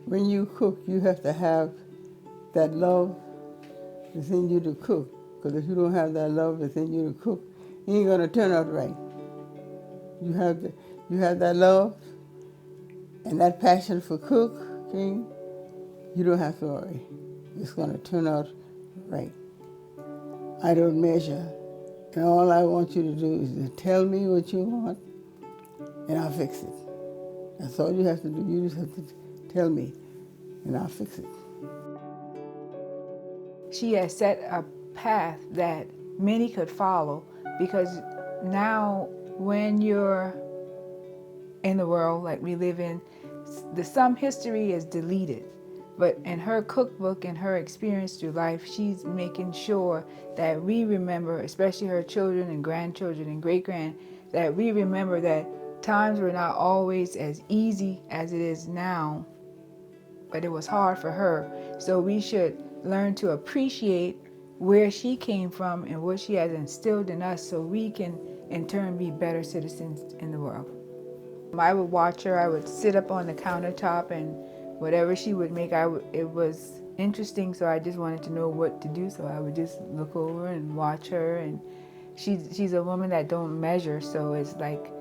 when you cook, you have to have that love within you to cook. Because if you don't have that love within you to cook, it ain't gonna turn out right. You have that love and that passion for cooking, you don't have to worry. It's gonna turn out right. I don't measure. And all I want you to do is to tell me what you want, and I'll fix it. That's all you have to do. You just have to tell me, and I'll fix it. She has set a path that many could follow, because now when you're in the world like we live in, some history is deleted. But in her cookbook and her experience through life, she's making sure that we remember, especially her children and grandchildren and great-grand, that we remember that times were not always as easy as it is now, but it was hard for her. So we should learn to appreciate where she came from and what she has instilled in us, so we can in turn be better citizens in the world. I would watch her. I would sit up on the countertop, and whatever she would make, it was interesting, so I just wanted to know what to do. So I would just look over and watch her. And she's a woman that don't measure, so it's like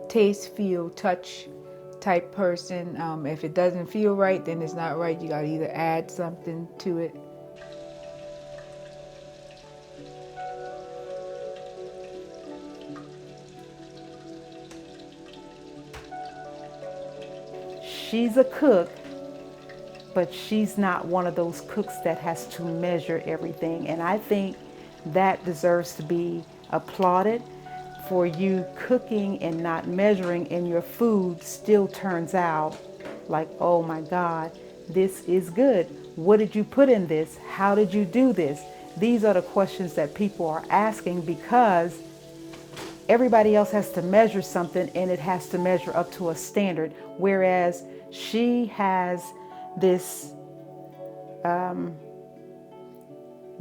taste, feel, touch type person. If it doesn't feel right, then it's not right. You got to either add something to it. She's a cook, but she's not one of those cooks that has to measure everything. And I think that deserves to be applauded. For you cooking and not measuring, and your food still turns out like, oh my God, this is good. What did you put in this? How did you do this? These are the questions that people are asking, because everybody else has to measure something, and it has to measure up to a standard. Whereas she has this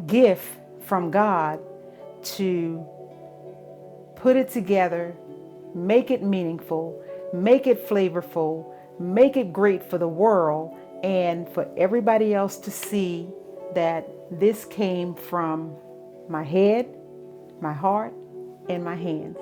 gift from God to put it together, make it meaningful, make it flavorful, make it great for the world, and for everybody else to see that this came from my head, my heart, and my hands.